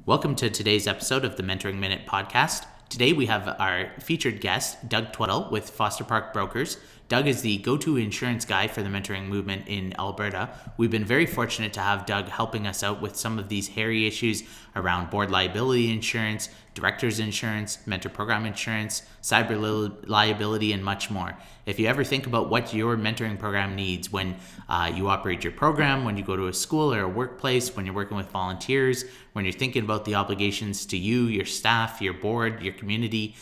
Welcome to today's episode of the Mentoring Minute podcast. Today we have our featured guest, Doug Tweddle with Foster Park Brokers. Doug is the go-to insurance guy for the mentoring movement in Alberta. We've been very fortunate to have Doug helping us out with some of these hairy issues around board liability insurance, director's insurance, mentor program insurance, cyber liability, and much more. If you ever think about what your mentoring program needs when you operate your program, when you go to a school or a workplace, when you're working with volunteers, when you're thinking about the obligations to you, your staff, your board, your community,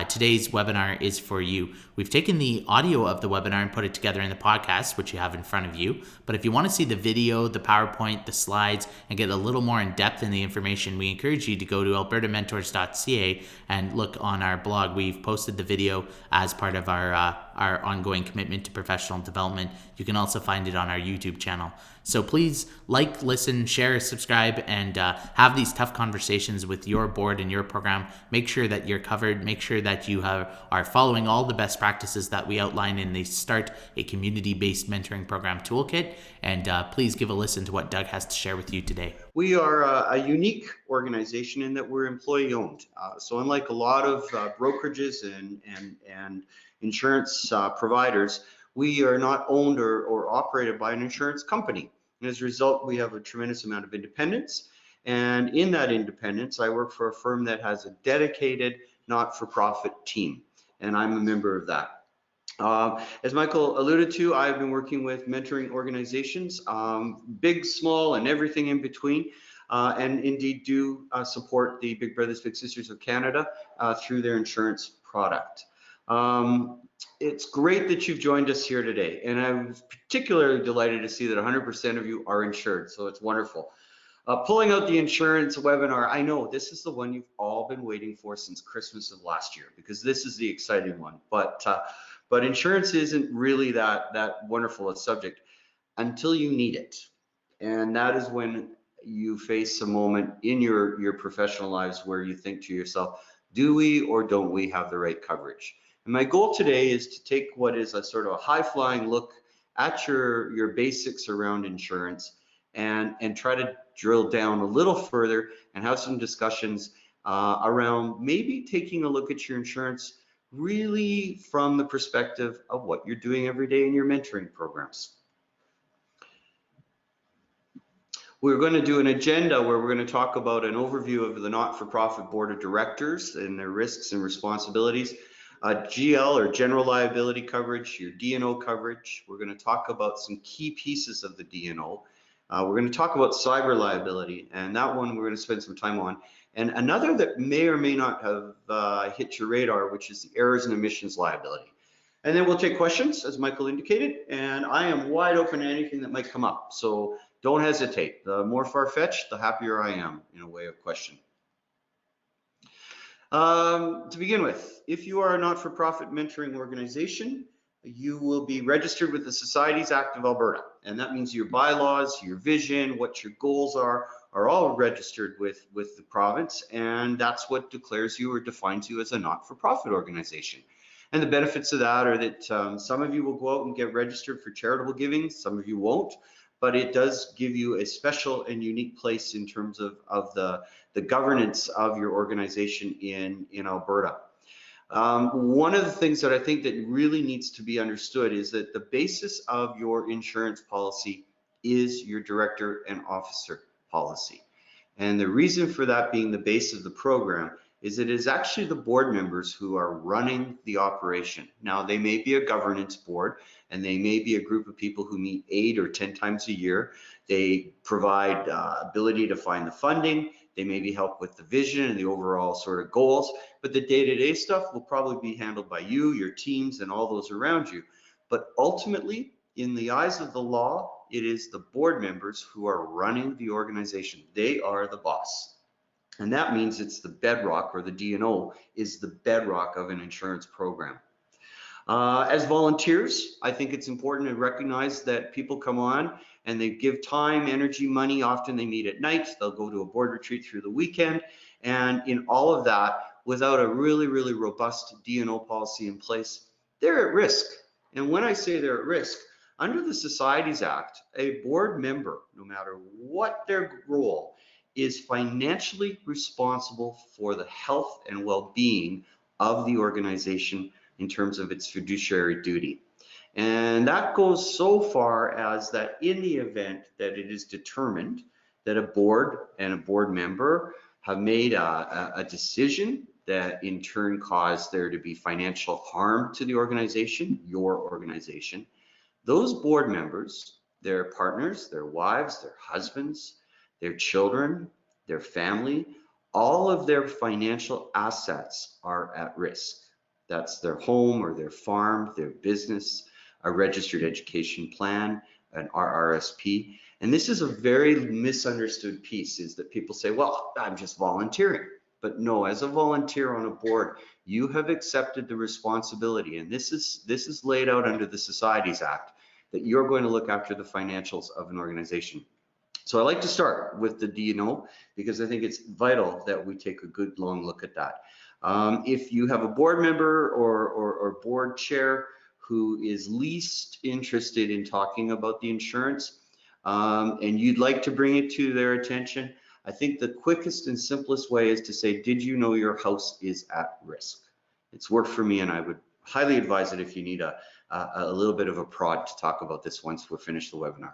today's webinar is for you. We've taken the audio of the webinar and put it together in the podcast, which you have in front of you. But if you want to see the video, the PowerPoint, the slides, and get a little more in depth in the information, we encourage you to go to albertamentors.ca and look on our blog. We've posted the video as part of our ongoing commitment to professional development. You can also find it on our YouTube channel. So please like, listen, share, subscribe, and have these tough conversations with your board and your program. Make sure that you're covered. Make sure that you are following all the best practices that we outline in the Start a Community-Based Mentoring Program Toolkit. And please give a listen to what Doug has to share with you today. We are a unique organization in that we're employee-owned. So unlike a lot of brokerages and insurance providers, we are not owned or operated by an insurance company. And as a result, we have a tremendous amount of independence. And in that independence, I work for a firm that has a dedicated not-for-profit team, and I'm a member of that. As Michael alluded to, I've been working with mentoring organizations, big, small, and everything in between, and indeed do support the Big Brothers Big Sisters of Canada through their insurance product. It's great that you've joined us here today, and I'm particularly delighted to see that 100% of you are insured, so it's wonderful. Pulling out the insurance webinar, I know this is the one you've all been waiting for since Christmas of last year, because this is the exciting one, but insurance isn't really that wonderful a subject until you need it, and that is when you face a moment in your professional lives where you think to yourself, do we or don't we have the right coverage? And my goal today is to take what is a sort of a high-flying look at your basics around insurance and try to drill down a little further and have some discussions around maybe taking a look at your insurance really from the perspective of what you're doing every day in your mentoring programs. We're going to do an agenda where we're going to talk about an overview of the not-for-profit board of directors and their risks and responsibilities, GL or general liability coverage, your D&O coverage. We're going to talk about some key pieces of the D&O. We're going to talk about cyber liability, and that one we're going to spend some time on. And another that may or may not have hit your radar, which is the errors and omissions liability. And then we'll take questions, as Michael indicated, and I am wide open to anything that might come up. So don't hesitate. The more far-fetched, the happier I am in a way of question. To begin with, if you are a not-for-profit mentoring organization, you will be registered with the Societies Act of Alberta. And that means your bylaws, your vision, what your goals are all registered with the province. And that's what declares you or defines you as a not-for-profit organization. And the benefits of that are that some of you will go out and get registered for charitable giving, some of you won't, but it does give you a special and unique place in terms of the governance of your organization in Alberta. One of the things that I think that really needs to be understood is that the basis of your insurance policy is your director and officer policy. And the reason for that being the base of the program is it is actually the board members who are running the operation. Now, they may be a governance board, and they may be a group of people who meet 8 or 10 times a year. They provide ability to find the funding. They maybe help with the vision and the overall sort of goals, but the day-to-day stuff will probably be handled by you, your teams, and all those around you. But ultimately, in the eyes of the law, it is the board members who are running the organization. They are the boss. And that means it's the bedrock, or the D&O is the bedrock of an insurance program. As volunteers, I think it's important to recognize that people come on and they give time, energy, money. Often they meet at night. They'll go to a board retreat through the weekend. And in all of that, without a really, really robust D&O policy in place, they're at risk. And when I say they're at risk, under the Societies Act, a board member, no matter what their role, is financially responsible for the health and well-being of the organization in terms of its fiduciary duty. And that goes so far as that in the event that it is determined that a board and a board member have made a decision that in turn caused there to be financial harm to the organization, your organization, those board members, their partners, their wives, their husbands, their children, their family, all of their financial assets are at risk. That's their home or their farm, their business, a registered education plan, an RRSP. And this is a very misunderstood piece, is that people say, well, I'm just volunteering. But no, as a volunteer on a board, you have accepted the responsibility, and this is laid out under the Societies Act, that you're going to look after the financials of an organization. So I like to start with the D&O because I think it's vital that we take a good long look at that. If you have a board member or board chair who is least interested in talking about the insurance and you'd like to bring it to their attention, I think the quickest and simplest way is to say, did you know your house is at risk? It's worked for me, and I would highly advise it if you need a little bit of a prod to talk about this once we're finished the webinar.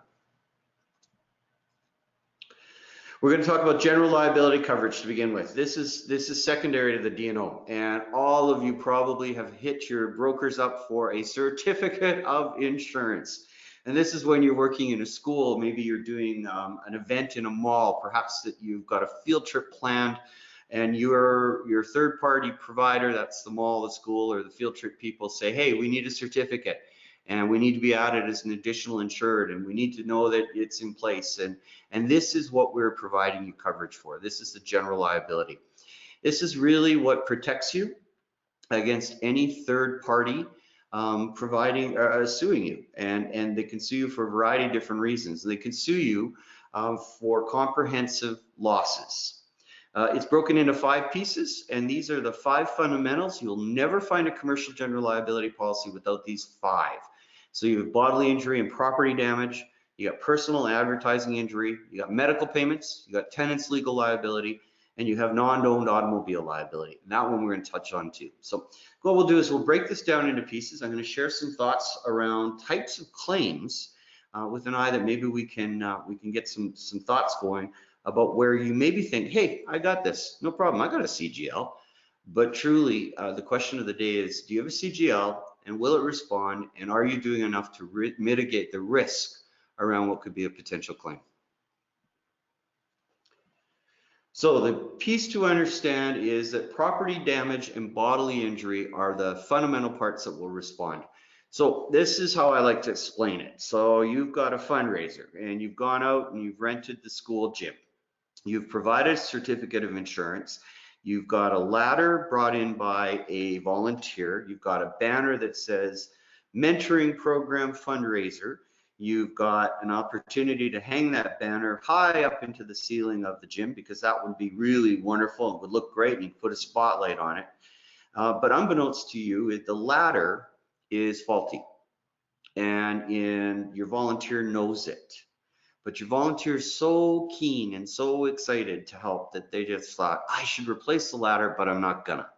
We're going to talk about general liability coverage to begin with. This is secondary to the D&O, and all of you probably have hit your brokers up for a certificate of insurance. And this is when you're working in a school, maybe you're doing an event in a mall, perhaps that you've got a field trip planned, and your third-party provider, that's the mall, the school, or the field trip people, say, hey, we need a certificate, and we need to be added as an additional insured, and we need to know that it's in place. And this is what we're providing you coverage for. This is the general liability. This is really what protects you against any third party suing you, and they can sue you for a variety of different reasons. They can sue you for comprehensive losses. It's broken into 5 pieces, and these are the 5 fundamentals. You'll never find a commercial general liability policy without these 5. So you have bodily injury and property damage, you got personal advertising injury, you got medical payments, you got tenants' legal liability, and you have non-owned automobile liability. And that one we're going to touch on too. So what we'll do is we'll break this down into pieces. I'm going to share some thoughts around types of claims with an eye that maybe we can get some thoughts going about where you maybe think, hey, I got this, no problem, I got a CGL. But truly, the question of the day is, do you have a CGL, and will it respond, and are you doing enough to mitigate the risk around what could be a potential claim? So the piece to understand is that property damage and bodily injury are the fundamental parts that will respond. So this is how I like to explain it. So you've got a fundraiser, and you've gone out and you've rented the school gym. You've provided a certificate of insurance. You've got a ladder brought in by a volunteer. You've got a banner that says mentoring program fundraiser. You've got an opportunity to hang that banner high up into the ceiling of the gym, because that would be really wonderful and would look great, and you can put a spotlight on it. But unbeknownst to you, the ladder is faulty, and your volunteer knows it. But your volunteer is so keen and so excited to help that they just thought, I should replace the ladder, but I'm not gonna.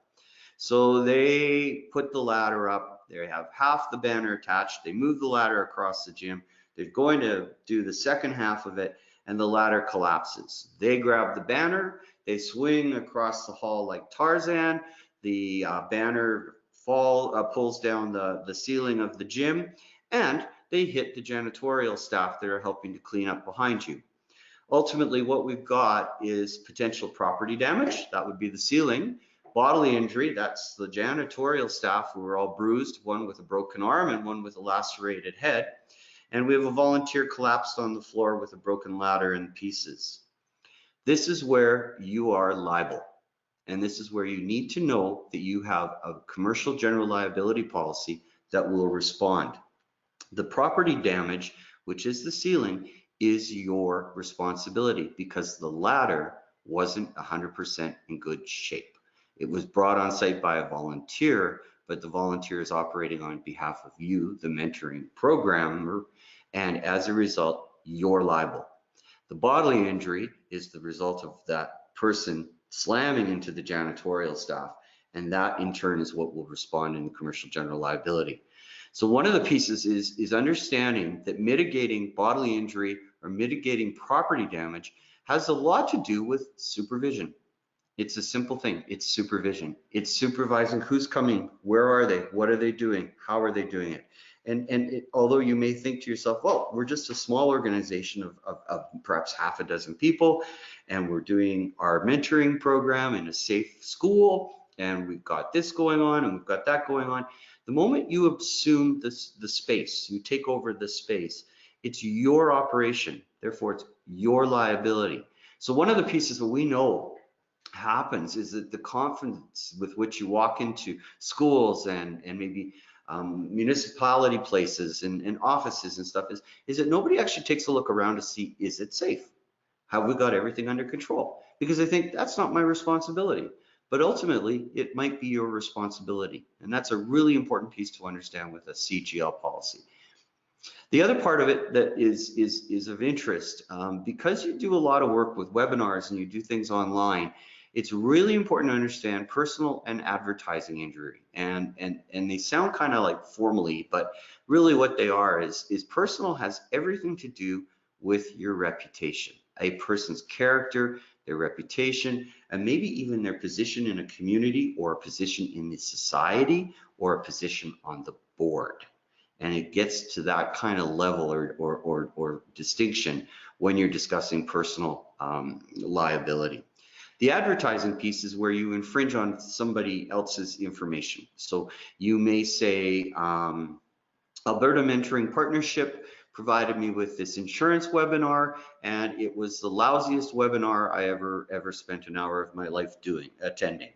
So they put the ladder up, they have half the banner attached, they move the ladder across the gym, they're going to do the second half of it, and the ladder collapses. They grab the banner, they swing across the hall like Tarzan, the banner pulls down the ceiling of the gym, and they hit the janitorial staff that are helping to clean up behind you. Ultimately, what we've got is potential property damage, that would be the ceiling, bodily injury, that's the janitorial staff who are all bruised, one with a broken arm and one with a lacerated head, and we have a volunteer collapsed on the floor with a broken ladder in pieces. This is where you are liable, and this is where you need to know that you have a commercial general liability policy that will respond. The property damage, which is the ceiling, is your responsibility because the ladder wasn't 100% in good shape. It was brought on site by a volunteer, but the volunteer is operating on behalf of you, the mentoring programmer, and as a result, you're liable. The bodily injury is the result of that person slamming into the janitorial staff. And that in turn is what will respond in commercial general liability. So one of the pieces is understanding that mitigating bodily injury or mitigating property damage has a lot to do with supervision. It's a simple thing. It's supervision. It's supervising who's coming, where are they, what are they doing, how are they doing it. And although you may think to yourself, well, we're just a small organization of perhaps half a dozen people, and we're doing our mentoring program in a safe school, and we've got this going on, and we've got that going on. The moment you assume the space, you take over the space, it's your operation. Therefore, it's your liability. So one of the pieces that we know happens is that the confidence with which you walk into schools and maybe municipality places and offices and stuff is that nobody actually takes a look around to see, is it safe? Have we got everything under control? Because I think that's not my responsibility, but ultimately it might be your responsibility. And that's a really important piece to understand with a CGL policy. The other part of it that is of interest, because you do a lot of work with webinars and you do things online, it's really important to understand personal and advertising injury. And they sound kind of like formally, but really what they are is personal has everything to do with your reputation, a person's character, their reputation, and maybe even their position in a community or a position in the society or a position on the board. And it gets to that kind of level or distinction when you're discussing personal liability. The advertising piece is where you infringe on somebody else's information. So you may say, Alberta Mentoring Partnership provided me with this insurance webinar, and it was the lousiest webinar I ever spent an hour of my life attending.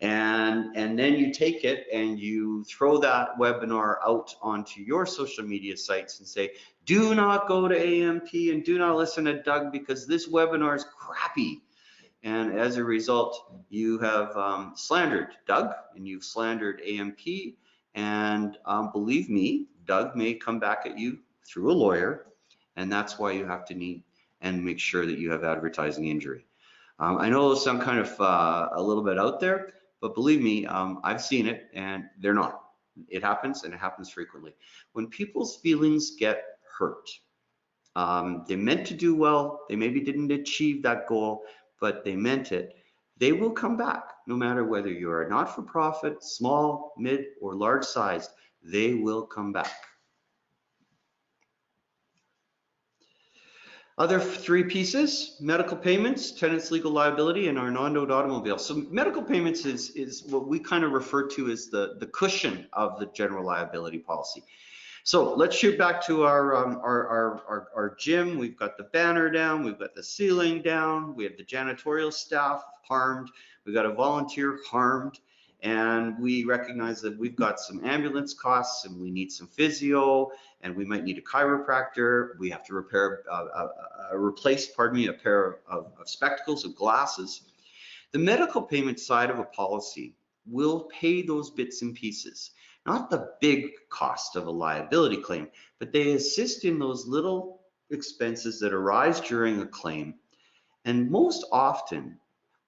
And then you take it and you throw that webinar out onto your social media sites and say, do not go to AMP and do not listen to Doug because this webinar is crappy. And as a result, you have slandered Doug and you've slandered AMP. And believe me, Doug may come back at you through a lawyer. And that's why you have to need and make sure that you have advertising injury. I know those sound kind of a little bit out there, but believe me, I've seen it and they're not. It happens and it happens frequently. When people's feelings get hurt, they meant to do well, they maybe didn't achieve that goal, but they meant it, they will come back no matter whether you're a not-for-profit, small, mid, or large sized, they will come back. Other three pieces: medical payments, tenant's legal liability, and our non-owned automobile. So medical payments is what we kind of refer to as the cushion of the general liability policy. So let's shoot back to our gym. We've got the banner down, we've got the ceiling down, we have the janitorial staff harmed, we've got a volunteer harmed, and we recognize that we've got some ambulance costs and we need some physio, and we might need a chiropractor. We have to replace a pair of spectacles, of glasses. The medical payment side of a policy will pay those bits and pieces. Not the big cost of a liability claim, but they assist in those little expenses that arise during a claim. And most often,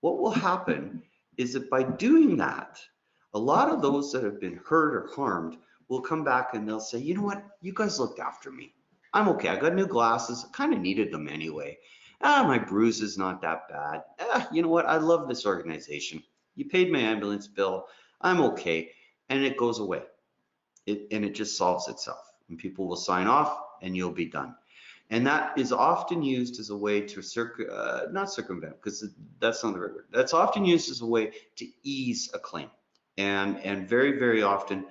what will happen is that by doing that, a lot of those that have been hurt or harmed will come back and they'll say, you know what, you guys looked after me. I'm okay, I got new glasses, I kind of needed them anyway. My bruise is not that bad. You know what, I love this organization. You paid my ambulance bill, I'm okay. And it goes away. And it just solves itself. And people will sign off and you'll be done. And that is often used as a way to not circumvent, because that's not the right word. That's often used as a way to ease a claim. And very, very often,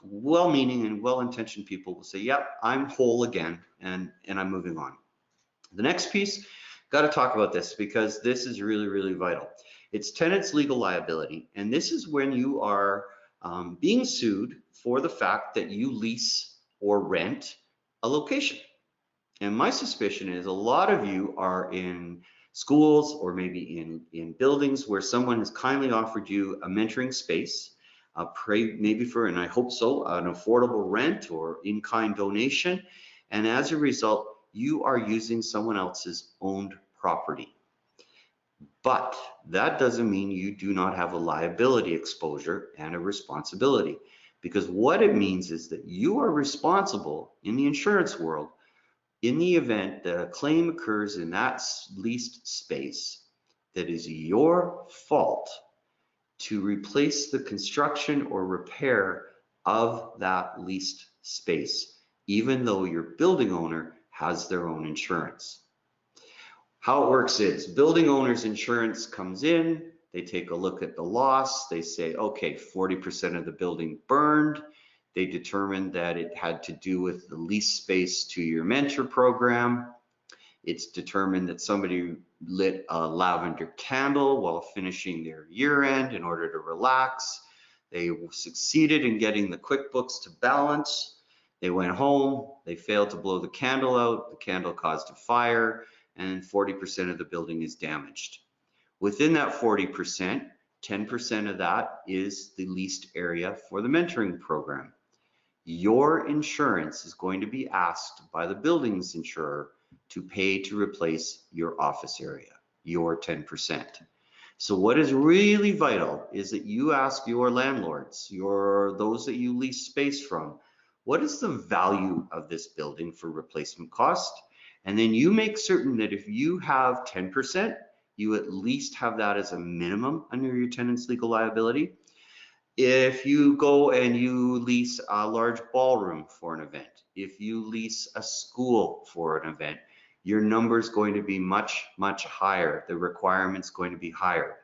well-meaning and well-intentioned people will say, yep, I'm whole again, and I'm moving on. The next piece, got to talk about this because this is really, really vital. It's tenant's legal liability. And this is when you are being sued for the fact that you lease or rent a location. And my suspicion is a lot of you are in schools or maybe in buildings where someone has kindly offered you a mentoring space, maybe for, and I hope so, an affordable rent or in-kind donation. And as a result, you are using someone else's owned property. But that doesn't mean you do not have a liability exposure and a responsibility, because what it means is that you are responsible in the insurance world in the event that a claim occurs in that leased space that is your fault to replace the construction or repair of that leased space, even though your building owner has their own insurance. How it works is building owner's insurance comes in, they take a look at the loss, they say, okay, 40% of the building burned. They determined that it had to do with the lease space to your mentor program. It's determined that somebody lit a lavender candle while finishing their year end in order to relax. They succeeded in getting the QuickBooks to balance. They went home, they failed to blow the candle out, the candle caused a fire, and 40% of the building is damaged. Within that 40%, 10% of that is the leased area for the mentoring program. Your insurance is going to be asked by the building's insurer to pay to replace your office area, your 10%. So what is really vital is that you ask your landlords, those that you lease space from, what is the value of this building for replacement cost? And then you make certain that if you have 10%, you at least have that as a minimum under your tenant's legal liability. If you go and you lease a large ballroom for an event, if you lease a school for an event, your number is going to be much, much higher. The requirement's going to be higher.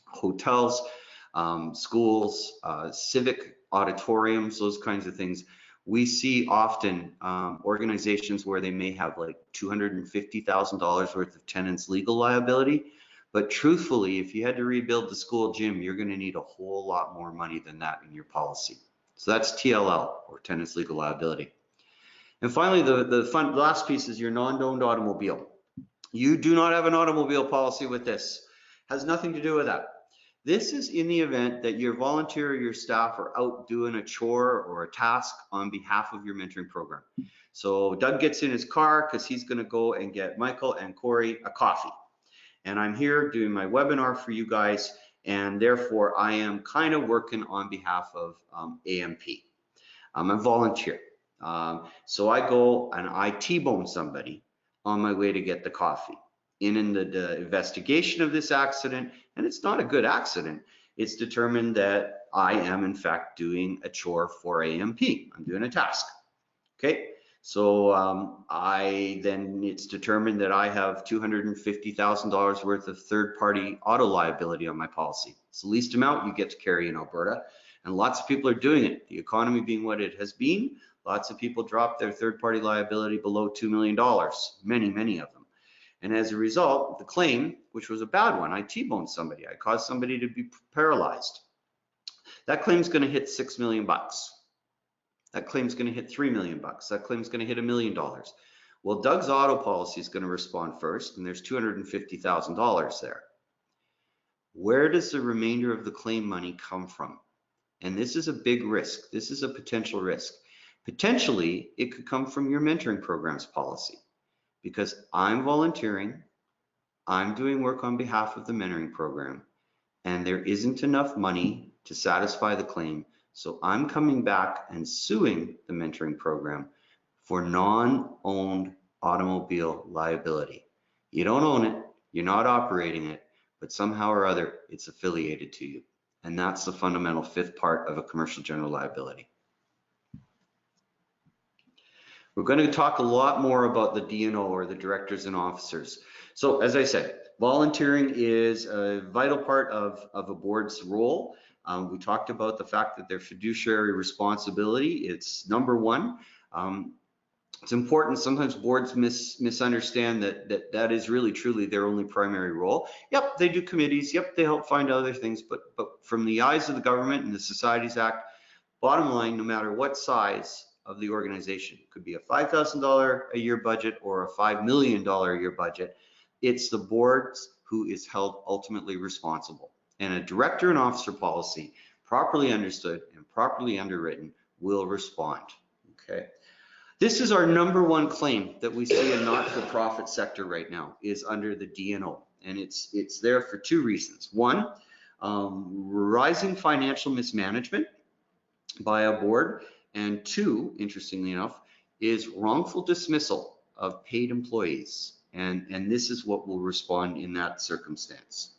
Hotels, schools, civic auditoriums, those kinds of things. We see often organizations where they may have like $250,000 worth of tenants' legal liability. But truthfully, if you had to rebuild the school gym, you're going to need a whole lot more money than that in your policy. So that's TLL, or tenants' legal liability. And finally, the last piece is your non-owned automobile. You do not have an automobile policy with this. Has nothing to do with that. This is in the event that your volunteer or your staff are out doing a chore or a task on behalf of your mentoring program. So Doug gets in his car because he's going to go and get Michael and Corey a coffee. And I'm here doing my webinar for you guys, and therefore I am kind of working on behalf of AMP. I'm a volunteer. So I go and I T-bone somebody on my way to get the coffee. In the investigation of this accident, and it's not a good accident, it's determined that I am in fact doing a chore for AMP. I'm doing a task. Okay. So it's determined that I have $250,000 worth of third-party auto liability on my policy. It's the least amount you get to carry in Alberta, and lots of people are doing it. The economy being what it has been, lots of people drop their third-party liability below $2 million, many of them. And as a result, the claim, which was a bad one, I T-boned somebody, I caused somebody to be paralyzed. That claim is going to hit $6 million. That claim's going to hit $3 million. That claim's going to hit $1 million. Well, Doug's auto policy is going to respond first, and there's $250,000 there. Where does the remainder of the claim money come from? And this is a big risk. This is a potential risk. Potentially, it could come from your mentoring programs policy, because I'm volunteering, I'm doing work on behalf of the mentoring program, and there isn't enough money to satisfy the claim. So I'm coming back and suing the mentoring program for non-owned automobile liability. You don't own it, you're not operating it, but somehow or other it's affiliated to you. And that's the fundamental fifth part of a commercial general liability. We're going to talk a lot more about the D&O, or the directors and officers. So as I said, volunteering is a vital part of a board's role. We talked about the fact that their fiduciary responsibility, it's number one. It's important. Sometimes boards misunderstand that is really truly their only primary role. Yep, they do committees. Yep, they help find other things. But from the eyes of the government and the Societies Act, bottom line, no matter what size of the organization, it could be a $5,000 a year budget or a $5 million a year budget, it's the boards who is held ultimately responsible. And a director and officer policy, properly understood and properly underwritten, will respond. Okay. This is our number one claim that we see in not-for-profit sector right now, is under the D&O. and it's there for two reasons. One, rising financial mismanagement by a board, and two, interestingly enough, is wrongful dismissal of paid employees. And this is what will respond in that circumstance.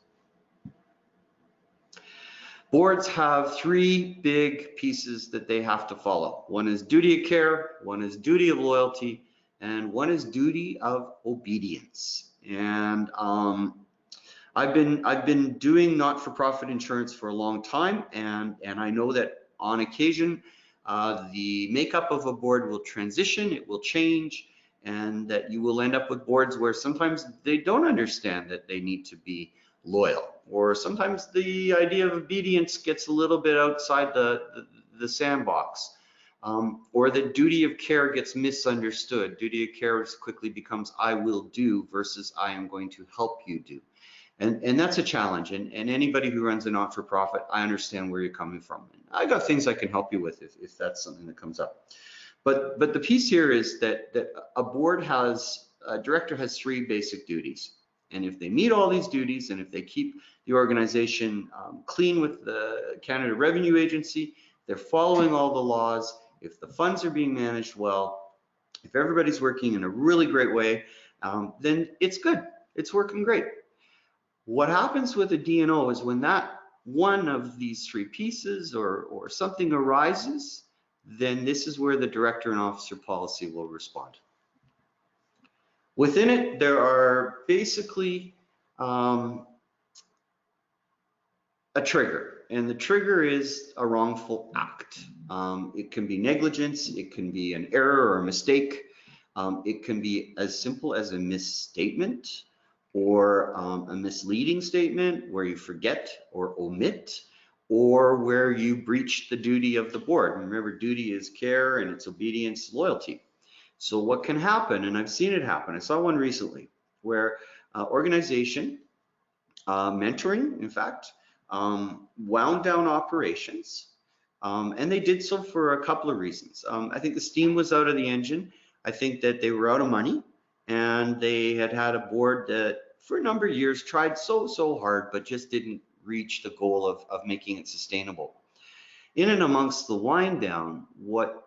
Boards have three big pieces that they have to follow. One is duty of care, one is duty of loyalty, and one is duty of obedience. And I've been doing not-for-profit insurance for a long time, and I know that on occasion the makeup of a board will transition, it will change, and that you will end up with boards where sometimes they don't understand that they need to be loyal, or sometimes the idea of obedience gets a little bit outside the sandbox, or the duty of care gets misunderstood. Duty of care quickly becomes I will do versus I am going to help you do. And that's a challenge, and anybody who runs a not-for-profit, I understand where you're coming from. I got things I can help you with if that's something that comes up. But the piece here is that a director has three basic duties. And if they meet all these duties, and if they keep the organization clean with the Canada Revenue Agency, they're following all the laws, if the funds are being managed well, if everybody's working in a really great way, then it's good. It's working great. What happens with a D&O is when that one of these three pieces or something arises, then this is where the director and officer policy will respond. Within it, there are basically a trigger, and the trigger is a wrongful act. It can be negligence, it can be an error or a mistake, it can be as simple as a misstatement or a misleading statement where you forget or omit, or where you breach the duty of the board. Remember, duty is care and it's obedience, loyalty. So what can happen, and I've seen it happen, I saw one recently where organization, mentoring, in fact, wound down operations, and they did so for a couple of reasons. I think the steam was out of the engine. I think that they were out of money, and they had a board that for a number of years tried so hard, but just didn't reach the goal of making it sustainable. In and amongst the wind down, what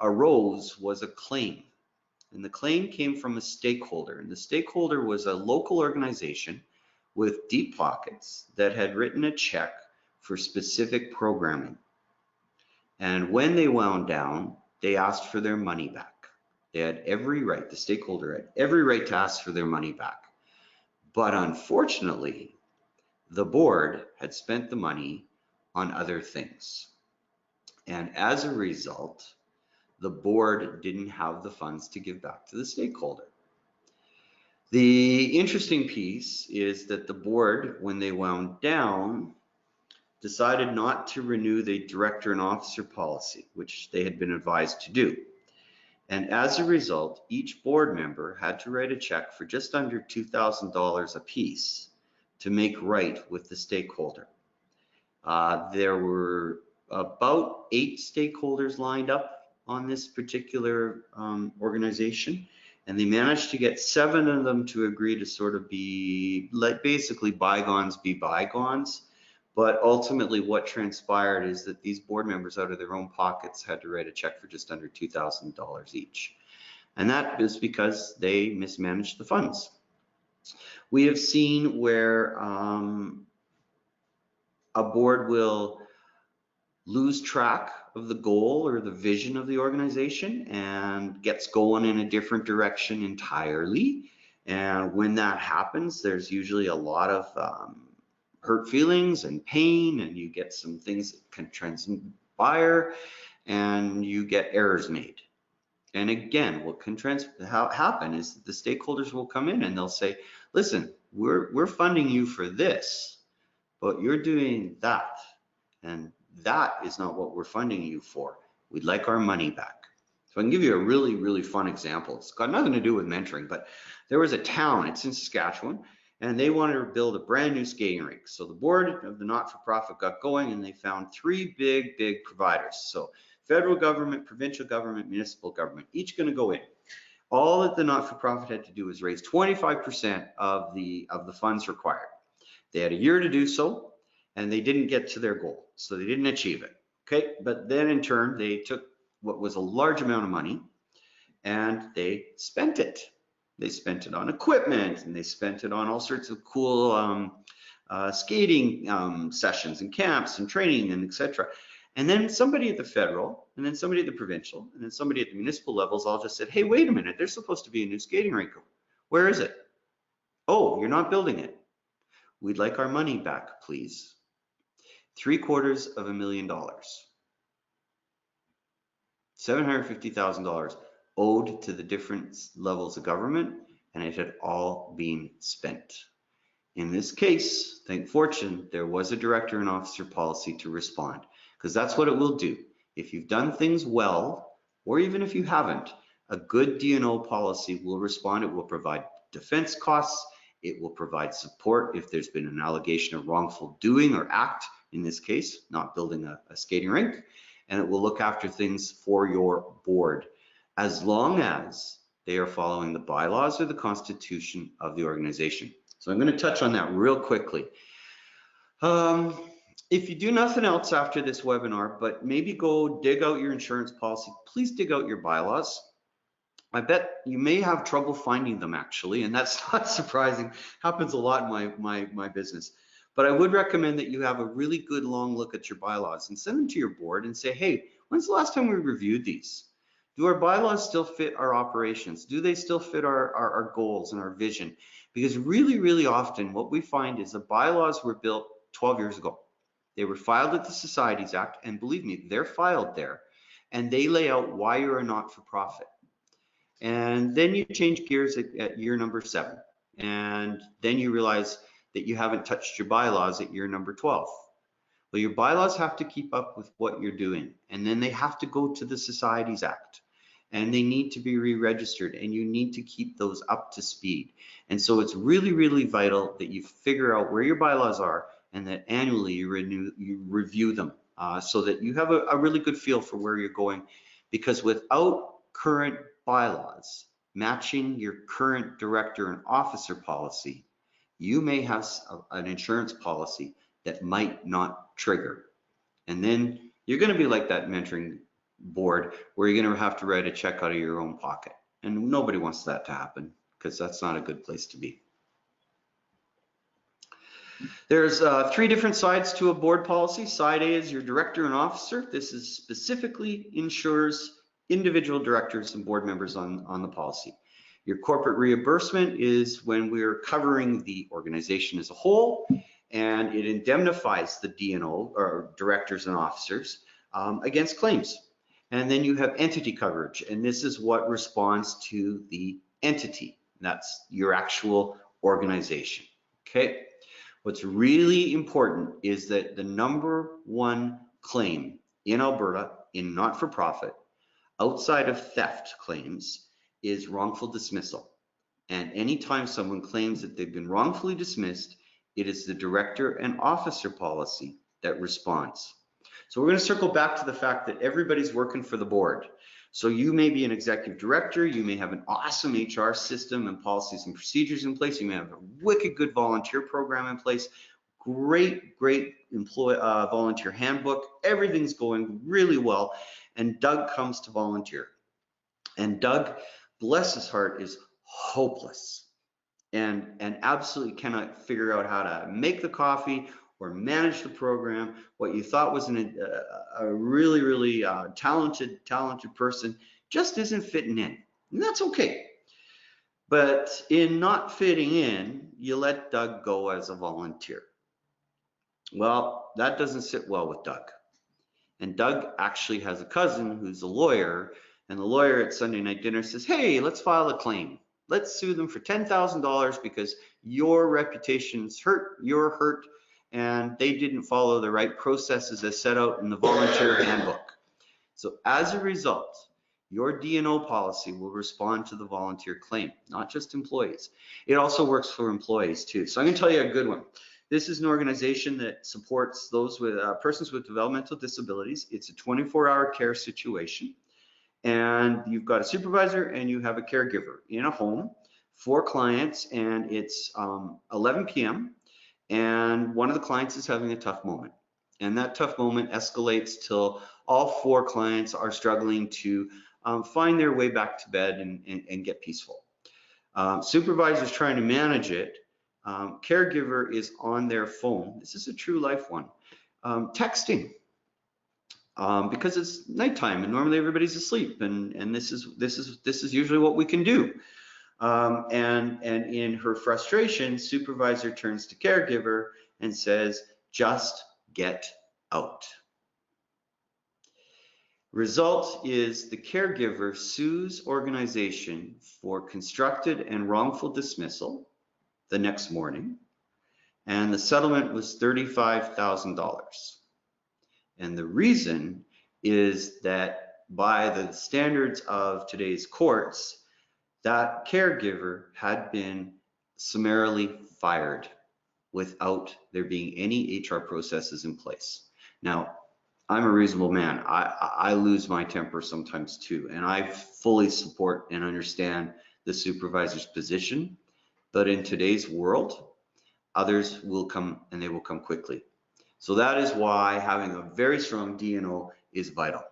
arose was a claim, and the claim came from a stakeholder, and the stakeholder was a local organization with deep pockets that had written a check for specific programming, and when they wound down, they asked for their money back. They had every right, the stakeholder had every right to ask for their money back, but unfortunately the board had spent the money on other things, and as a result the board didn't have the funds to give back to the stakeholder. The interesting piece is that the board, when they wound down, decided not to renew the director and officer policy, which they had been advised to do. And as a result, each board member had to write a check for just under $2,000 a piece to make right with the stakeholder. There were about 8 stakeholders lined up on this particular organization, and they managed to get 7 of them to agree to sort of be like basically bygones be bygones. But ultimately what transpired is that these board members out of their own pockets had to write a check for just under $2,000 each, and that is because they mismanaged the funds. We have seen where a board will lose track of the goal or the vision of the organization and gets going in a different direction entirely. And when that happens, there's usually a lot of hurt feelings and pain, and you get some things that can transpire, and you get errors made. And again, what can happen is that the stakeholders will come in and they'll say, listen, we're funding you for this, but you're doing that, and that is not what we're funding you for. We'd like our money back. So I can give you a really fun example. It's got nothing to do with mentoring, but there was a town, it's in Saskatchewan, and they wanted to build a brand new skating rink. So the board of the not-for-profit got going, and they found 3 big providers. So federal government, provincial government, municipal government, each going to go in. all that the not-for-profit had to do was raise 25% of the funds required. They had a year to do so, and they didn't get to their goal, so they didn't achieve it. Okay, but then in turn, they took what was a large amount of money and they spent it. They spent it on equipment, and they spent it on all sorts of cool skating sessions and camps and training and etc. And then somebody at the federal, and then somebody at the provincial, and then somebody at the municipal levels all just said, hey, wait a minute, there's supposed to be a new skating rink. Where is it? Oh, you're not building it. We'd like our money back, please. $750,000. $750,000 owed to the different levels of government, and it had all been spent. In this case, thank fortune, there was a director and officer policy to respond, because that's what it will do. If you've done things well, or even if you haven't, a good D&O policy will respond. It will provide defense costs. It will provide support if there's been an allegation of wrongful doing or act, in this case, not building a skating rink, and it will look after things for your board, as long as they are following the bylaws or the constitution of the organization. So I'm going to touch on that real quickly. If you do nothing else after this webinar, but maybe go dig out your insurance policy, please dig out your bylaws. I bet you may have trouble finding them actually, and that's not surprising. Happens a lot in my business. But I would recommend that you have a really good long look at your bylaws and send them to your board and say, hey, when's the last time we reviewed these? Do our bylaws still fit our operations? Do they still fit our goals and our vision? Because really, really often what we find is the bylaws were built 12 years ago. They were filed at the Societies Act, and believe me, they're filed there, and they lay out why you're a not-for-profit. And then you change gears at year number 7, and then you realize that you haven't touched your bylaws at year number 12. Well, your bylaws have to keep up with what you're doing, and then they have to go to the Societies Act, and they need to be re-registered, and you need to keep those up to speed. And so it's really, really vital that you figure out where your bylaws are, and that annually you review them so that you have a really good feel for where you're going. Because without current bylaws matching your current director and officer policy, you may have an insurance policy that might not trigger. And then you're going to be like that mentoring board where you're going to have to write a check out of your own pocket. And nobody wants that to happen, because that's not a good place to be. There's 3 different sides to a board policy. Side A is your director and officer. This is specifically insures individual directors and board members on the policy. Your corporate reimbursement is when we're covering the organization as a whole, and it indemnifies the D&O or directors and officers against claims. And then you have entity coverage, and this is what responds to the entity. That's your actual organization. Okay. What's really important is that the #1 claim in Alberta in not-for-profit outside of theft claims is wrongful dismissal. And anytime someone claims that they've been wrongfully dismissed, it is the director and officer policy that responds. So we're going to circle back to the fact that everybody's working for the board. So you may be an executive director, you may have an awesome HR system and policies and procedures in place, you may have a wicked good volunteer program in place, great volunteer handbook, everything's going really well, and Doug comes to volunteer. And Doug, bless his heart, is hopeless and absolutely cannot figure out how to make the coffee or manage the program. What you thought was a really, really talented person just isn't fitting in. And that's okay. But in not fitting in, you let Doug go as a volunteer. Well, that doesn't sit well with Doug. And Doug actually has a cousin who's a lawyer, and the lawyer at Sunday night dinner says, hey, let's file a claim. Let's sue them for $10,000 because your reputation's hurt, you're hurt, and they didn't follow the right processes as set out in the volunteer handbook. So as a result, your D&O policy will respond to the volunteer claim, not just employees. It also works for employees too. So I'm going to tell you a good one. This is an organization that supports those with persons with developmental disabilities. It's a 24-hour care situation. and you've got a supervisor and you have a caregiver in a home for clients, and it's 11 p.m. and one of the clients is having a tough moment. And that tough moment escalates till all 4 clients are struggling to find their way back to bed and get peaceful. Supervisor's trying to manage it. Caregiver is on their phone. This is a true life one. Texting. Because it's nighttime and normally everybody's asleep, and this is usually what we can do. And in her frustration, supervisor turns to caregiver and says, "Just get out." Result is the caregiver sues organization for constructed and wrongful dismissal the next morning, and the settlement was $35,000. And the reason is that by the standards of today's courts, that caregiver had been summarily fired without there being any HR processes in place. Now, I'm a reasonable man. I lose my temper sometimes too, and I fully support and understand the supervisor's position. But in today's world, others will come, and they will come quickly. So that is why having a very strong D&O is vital.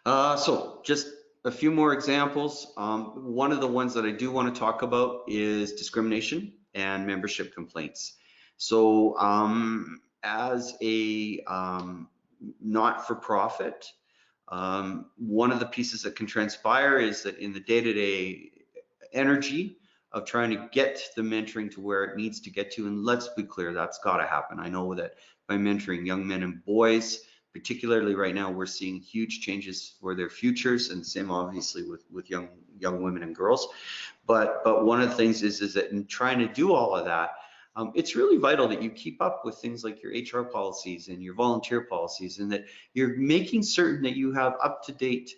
So just a few more examples. One of the ones that I do want to talk about is discrimination and membership complaints. So as a not-for-profit, one of the pieces that can transpire is that in the day-to-day energy of trying to get the mentoring to where it needs to get to, and let's be clear, that's got to happen. I know that by mentoring young men and boys, particularly right now, we're seeing huge changes for their futures, and same obviously with young women and girls. But one of the things is that in trying to do all of that, it's really vital that you keep up with things like your HR policies and your volunteer policies, and that you're making certain that you have up-to-date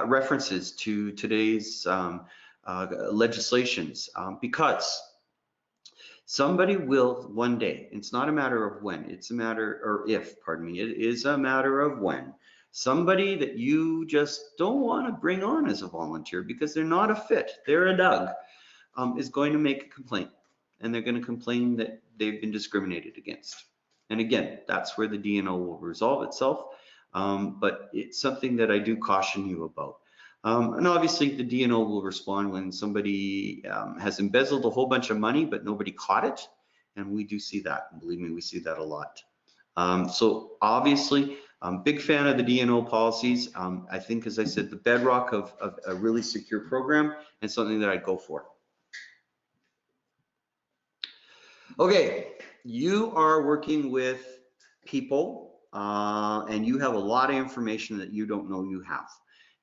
references to today's legislations, because somebody will one day, it's not a matter of when, it's a matter, or if, pardon me, it is a matter of when, somebody that you just don't want to bring on as a volunteer because they're not a fit, they're a Doug, is going to make a complaint, and they're going to complain that they've been discriminated against. And again, that's where the D&O will resolve itself, but it's something that I do caution you about. And obviously the D&O will respond when somebody has embezzled a whole bunch of money, but nobody caught it. And we do see that, and believe me, we see that a lot. So obviously, I'm a big fan of the D&O policies. I think, as I said, the bedrock of a really secure program, and something that I'd go for. Okay, you are working with people, and you have a lot of information that you don't know you have.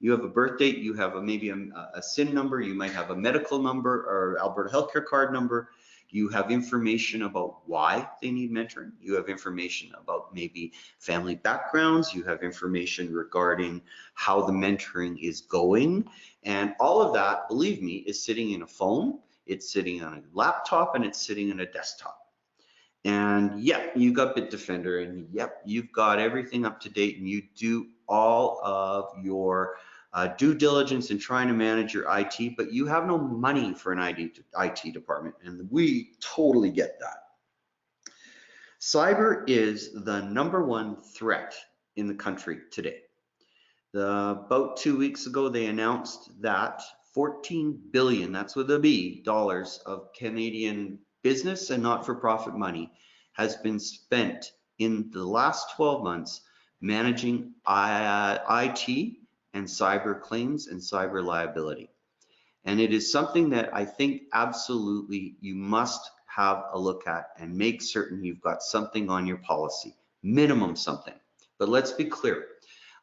You have a birth date, you have maybe a SIN number, you might have a medical number or Alberta healthcare card number. You have information about why they need mentoring. You have information about maybe family backgrounds. You have information regarding how the mentoring is going. And all of that, believe me, is sitting in a phone, it's sitting on a laptop, and it's sitting in a desktop. And yep, you got Bitdefender, and yep, you've got everything up to date, and you do all of your due diligence in trying to manage your IT, but you have no money for an IT department, and we totally get that. Cyber is the #1 threat in the country today. About 2 weeks ago, they announced that 14 billion, that's with a B, dollars of Canadian business and not-for-profit money has been spent in the last 12 months managing IT and cyber claims and cyber liability. And it is something that I think absolutely you must have a look at and make certain you've got something on your policy, minimum something. But let's be clear,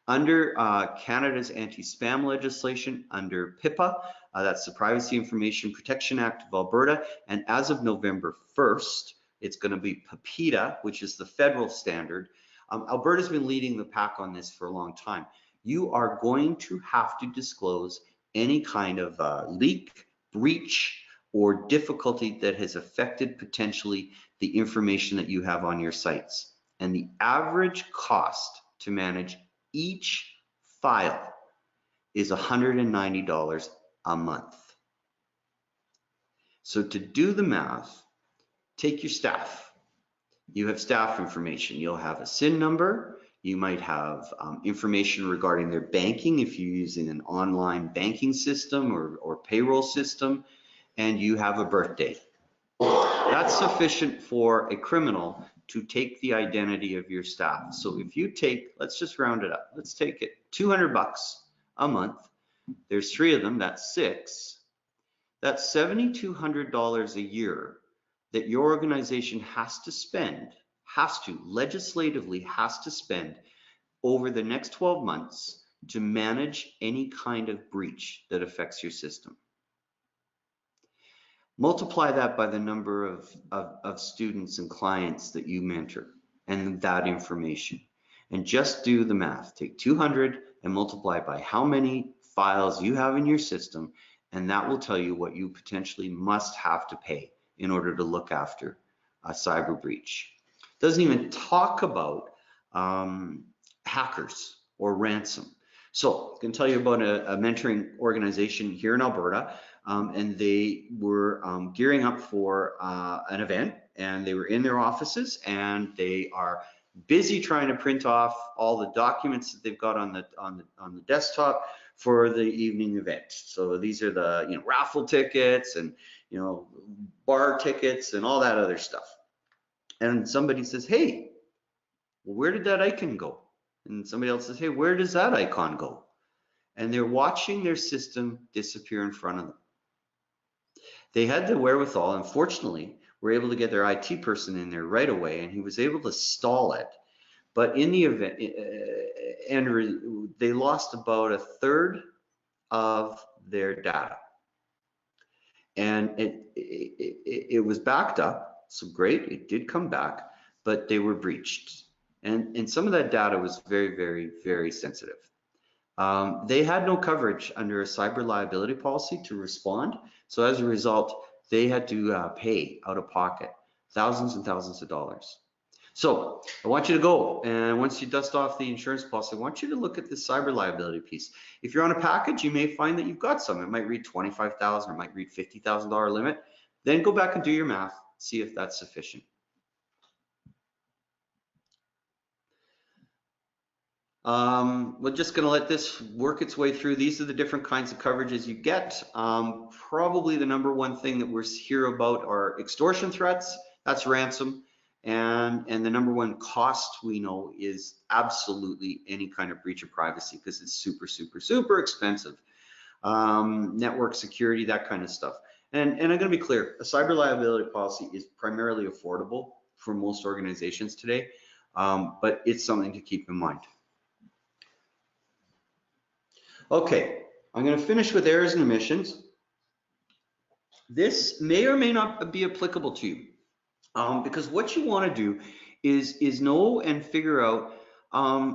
under Canada's anti-spam legislation, under PIPA, that's the Privacy Information Protection Act of Alberta, and as of November 1st, it's going to be PIPEDA, which is the federal standard. Alberta's been leading the pack on this for a long time. You are going to have to disclose any kind of leak, breach, or difficulty that has affected potentially the information that you have on your sites. And the average cost to manage each file is $190 a month. So to do the math, take your staff. You have staff information. You'll have a SIN number. You might have information regarding their banking if you're using an online banking system or payroll system, and you have a birthday. That's sufficient for a criminal to take the identity of your staff. So if you take, let's just round it up. Let's take it $200 a month. There's 3 of them, that's 6. That's $7,200 a year that your organization has to spend, legislatively has to spend over the next 12 months to manage any kind of breach that affects your system. Multiply that by the number of students and clients that you mentor and that information, and just do the math. Take 200 and multiply by how many files you have in your system, and that will tell you what you potentially must have to pay in order to look after a cyber breach. Doesn't even talk about hackers or ransom. So I can tell you about a mentoring organization here in Alberta, and they were gearing up for an event, and they were in their offices, and they are busy trying to print off all the documents that they've got on the desktop for the evening event. So these are the raffle tickets and bar tickets and all that other stuff. And somebody says, hey, well, where did that icon go? And somebody else says, hey, where does that icon go? And they're watching their system disappear in front of them. They had the wherewithal, and fortunately, were able to get their IT person in there right away, and he was able to stall it. But in the event, they lost about 1/3 of their data. And it was backed up, so great, it did come back, but they were breached. And some of that data was very, very, very sensitive. They had no coverage under a cyber liability policy to respond. So as a result, they had to pay out of pocket thousands and thousands of dollars. So I want you to go, and once you dust off the insurance policy, I want you to look at the cyber liability piece. If you're on a package, you may find that you've got some. It might read $25,000, or it might read $50,000 limit. Then go back and do your math, see if that's sufficient. We're just going to let this work its way through. These are the different kinds of coverages you get. Probably the number one thing that we're here about are extortion threats. That's ransom. And the number one cost we know is absolutely any kind of breach of privacy, because it's super, super, super expensive. Network security, that kind of stuff. And I'm going to be clear, a cyber liability policy is primarily affordable for most organizations today, but it's something to keep in mind. Okay, I'm going to finish with errors and omissions. This may or may not be applicable to you, because what you want to do is know and figure out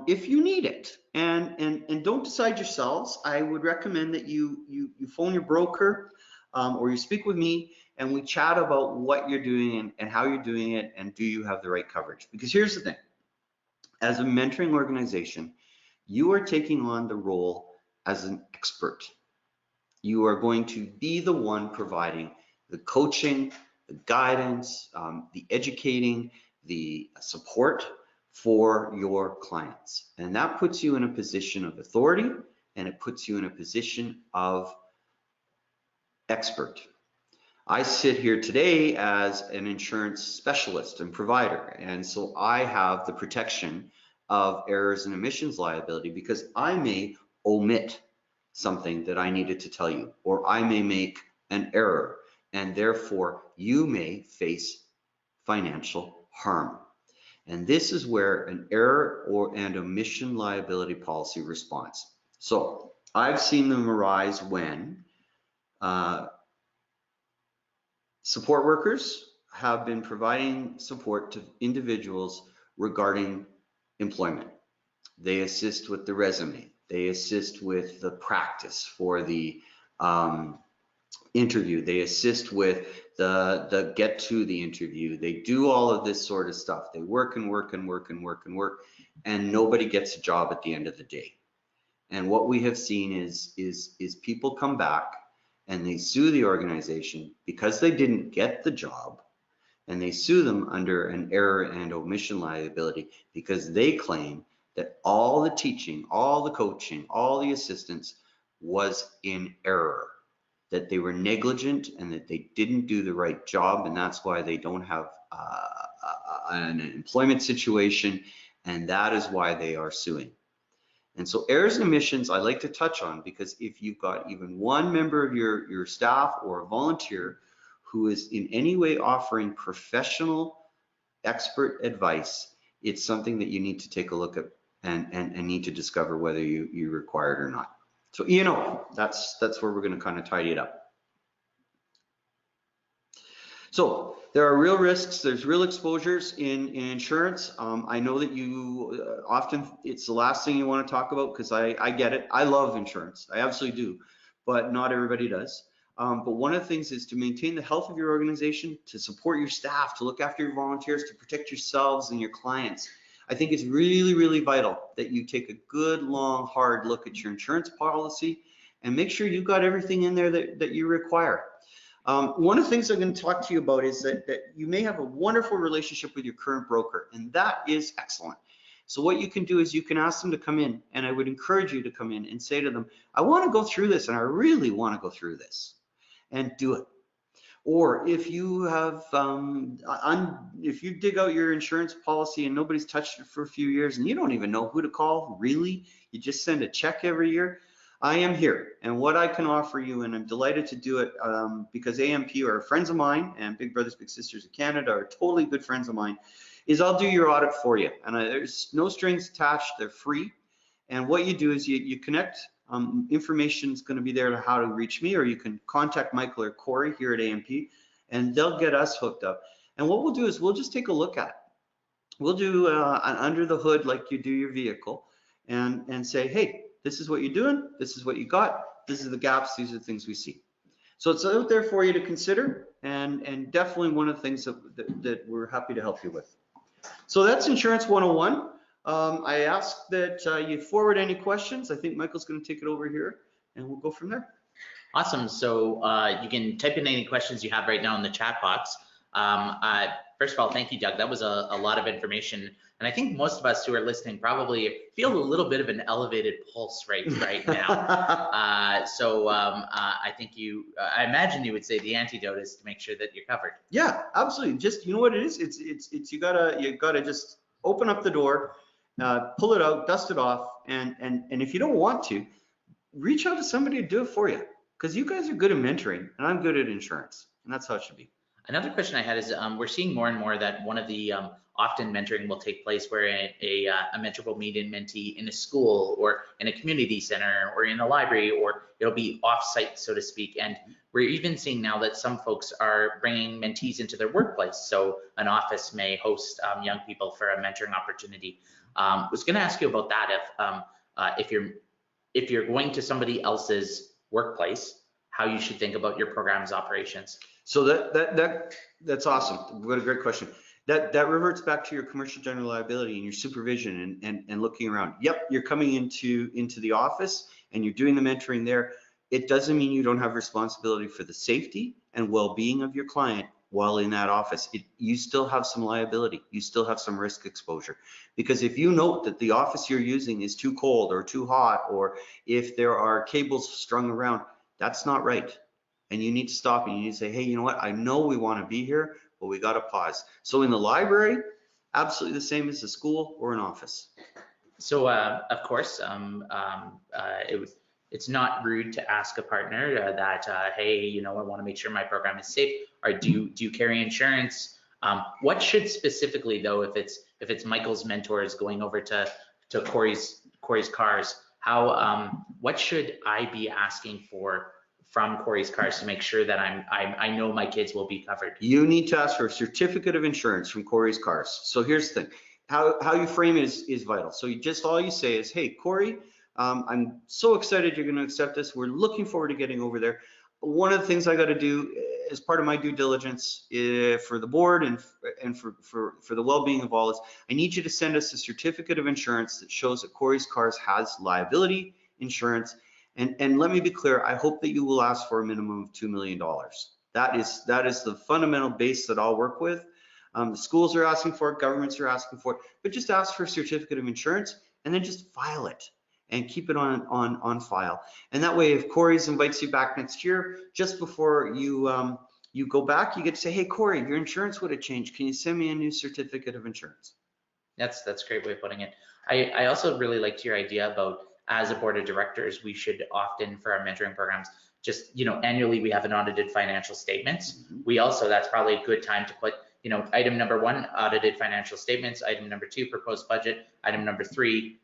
if you need it, and don't decide yourselves. I would recommend that you phone your broker, or you speak with me, and we chat about what you're doing and how you're doing it, and do you have the right coverage. Because here's the thing, as a mentoring organization, you are taking on the role as an expert. You are going to be the one providing the coaching, the guidance, the educating, the support for your clients. And that puts you in a position of authority, and it puts you in a position of expert. I sit here today as an insurance specialist and provider, and so I have the protection of errors and omissions liability, because I may omit something that I needed to tell you, or I may make an error, and therefore you may face financial harm. And this is where an error and omission liability policy responds. So I've seen them arise when support workers have been providing support to individuals regarding employment. They assist with the resume. They assist with the practice for the interview. They assist with the get to the interview. They do all of this sort of stuff. They work and work and work and work and work. and nobody gets a job at the end of the day. And what we have seen is people come back and they sue the organization because they didn't get the job, and they sue them under an error and omission liability because they claim that all the teaching, all the coaching, all the assistance was in error, that they were negligent and that they didn't do the right job, and that's why they don't have an employment situation, and that is why they are suing. And so errors and omissions I like to touch on, because if you've got even one member of your staff or a volunteer who is in any way offering professional expert advice, it's something that you need to take a look at and need to discover whether you require it or not. So that's where we're going to kind of tidy it up. So there are real risks, there's real exposures in insurance. I know that you often, it's the last thing you want to talk about, because I get it. I love insurance, I absolutely do, but not everybody does. But one of the things is to maintain the health of your organization, to support your staff, to look after your volunteers, to protect yourselves and your clients. I think it's really, really vital that you take a good, long, hard look at your insurance policy and make sure you've got everything in there that you require. One of the things I'm going to talk to you about is that you may have a wonderful relationship with your current broker, and that is excellent. So what you can do is you can ask them to come in, and I would encourage you to come in and say to them, I want to go through this, and I really want to go through this, and do it. Or if you have, if you dig out your insurance policy and nobody's touched it for a few years and you don't even know who to call, really, you just send a check every year, I am here, and what I can offer you, and I'm delighted to do it because AMP are friends of mine, and Big Brothers Big Sisters of Canada are totally good friends of mine, is I'll do your audit for you, and there's no strings attached, they're free. And what you do is you connect, information is going to be there to how to reach me, or you can contact Michael or Corey here at AMP, and they'll get us hooked up. And what we'll do is we'll just take a look at it. We'll do an under the hood like you do your vehicle, and say, hey, this is what you're doing, this is what you got, this is the gaps, these are the things we see. So it's out there for you to consider, and definitely one of the things that we're happy to help you with. So that's Insurance 101. I ask that you forward any questions. I think Michael's going to take it over here, and we'll go from there. Awesome. So you can type in any questions you have right now in the chat box. First of all, thank you, Doug. That was a lot of information. And I think most of us who are listening probably feel a little bit of an elevated pulse right now. So I think I imagine you would say the antidote is to make sure that you're covered. Yeah, absolutely. Just, you know what it is? It's you gotta just open up the door, pull it out, dust it off, and if you don't want to, reach out to somebody to do it for you, because you guys are good at mentoring and I'm good at insurance, and that's how it should be. Another question I had is we're seeing more and more that one of the often mentoring will take place where a mentor will meet a mentee in a school or in a community center or in a library, or it'll be off-site, so to speak. And we're even seeing now that some folks are bringing mentees into their workplace. So an office may host young people for a mentoring opportunity. I was going to ask you about that. If you're going to somebody else's workplace, how you should think about your program's operations. So that's awesome. What a great question. That reverts back to your commercial general liability and your supervision and looking around. Yep, you're coming into the office and you're doing the mentoring there. It doesn't mean you don't have responsibility for the safety and well-being of your client while in that office. You still have some liability. You still have some risk exposure. Because if you note that the office you're using is too cold or too hot, or if there are cables strung around, that's not right. And you need to stop and you need to say, hey, you know what? I know we want to be here, but we got to pause. So in the library, absolutely the same as a school or an office. So of course, it's not rude to ask a partner that, hey, you know, I want to make sure my program is safe. Or do you carry insurance? What should specifically, though, if it's Michael's mentors going over to Corey's cars, what should I be asking from Corey's cars to make sure that I know my kids will be covered? You need to ask for a certificate of insurance from Corey's cars. So here's the thing, how you frame it is vital. So all you say is, hey, Corey, I'm so excited you're going to accept this. We're looking forward to getting over there. One of the things I got to do, as part of my due diligence for the board and for the well-being of all, is I need you to send us a certificate of insurance that shows that Corey's Cars has liability insurance. And let me be clear, I hope that you will ask for a minimum of $2 million. That is the fundamental base that I'll work with. The schools are asking for it, governments are asking for it, but just ask for a certificate of insurance and then just file it and keep it on file. And that way, if Corey's invites you back next year, just before you go back, you get to say, hey, Corey, your insurance would have changed. Can you send me a new certificate of insurance? That's a great way of putting it. I also really liked your idea about, as a board of directors, we should often, for our mentoring programs, just, annually we have an audited financial statements. We also, that's probably a good time to put, item number 1, audited financial statements, item number 2, proposed budget, item number 3,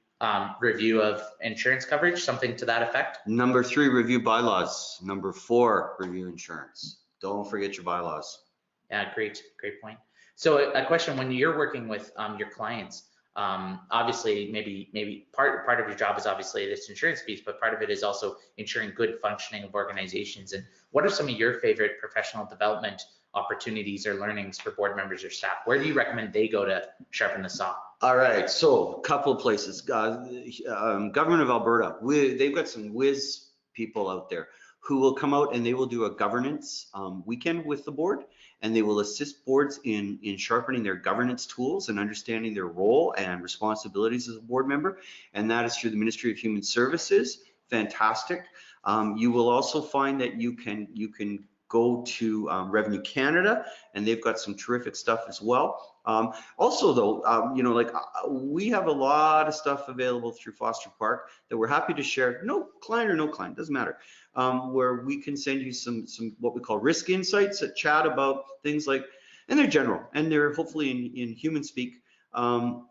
review of insurance coverage, something to that effect. Number 3, review bylaws. Number 4, review insurance. Don't forget your bylaws. Yeah, great point. So a question, when you're working with your clients, obviously maybe part of your job is obviously this insurance piece, but part of it is also ensuring good functioning of organizations. And what are some of your favorite professional development opportunities or learnings for board members or staff? Where do you recommend they go to sharpen the saw? All right, so a couple of places. Government of Alberta, they've got some whiz people out there who will come out and they will do a governance weekend with the board, and they will assist boards in sharpening their governance tools and understanding their role and responsibilities as a board member. And that is through the Ministry of Human Services. Fantastic. You will also find that you can go to Revenue Canada, and they've got some terrific stuff as well. Also though, we have a lot of stuff available through Foster Park that we're happy to share. No client, doesn't matter. Where we can send you some what we call risk insights that chat about things like, and they're general, and they're hopefully in human speak,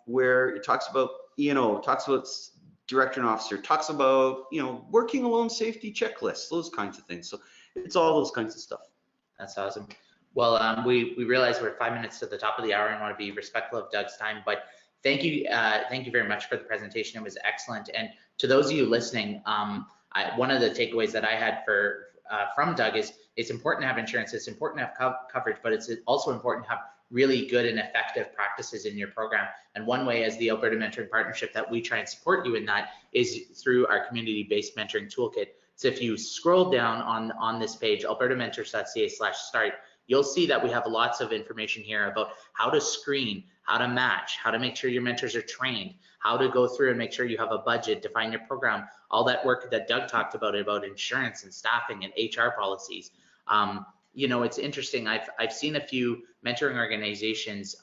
where it talks about, talks about director and officer, talks about, working alone safety checklists, those kinds of things. So it's all those kinds of stuff. That's awesome. Well, we realize we're 5 minutes to the top of the hour and want to be respectful of Doug's time, but thank you very much for the presentation. It was excellent. And to those of you listening, one of the takeaways that I had from Doug is it's important to have insurance, it's important to have coverage, but it's also important to have really good and effective practices in your program. And one way, as the Alberta Mentoring Partnership, that we try and support you in that is through our community-based mentoring toolkit. So if you scroll down on this page, albertamentors.ca/start, you'll see that we have lots of information here about how to screen, how to match, how to make sure your mentors are trained, how to go through and make sure you have a budget, define your program, all that work that Doug talked about insurance and staffing and HR policies. It's interesting. I've seen a few mentoring organizations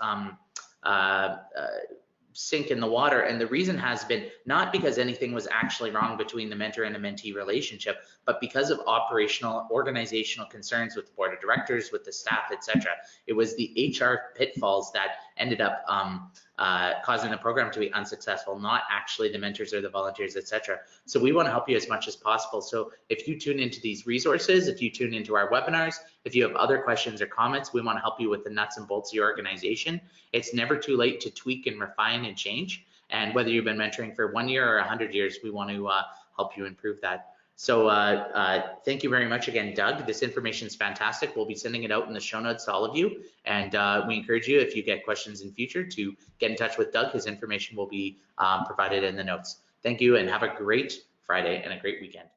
sink in the water, and the reason has been not because anything was actually wrong between the mentor and the mentee relationship, but because of organizational concerns with the board of directors, with the staff, etc. It was the HR pitfalls that ended up causing the program to be unsuccessful, not actually the mentors or the volunteers, etc. So we want to help you as much as possible. So if you tune into these resources, if you tune into our webinars, if you have other questions or comments, we want to help you with the nuts and bolts of your organization. It's never too late to tweak and refine and change. And whether you've been mentoring for 1 year or 100 years, we want to help you improve that. So thank you very much again, Doug. This information is fantastic. We'll be sending it out in the show notes to all of you. And we encourage you, if you get questions in future, to get in touch with Doug. His information will be provided in the notes. Thank you, and have a great Friday and a great weekend.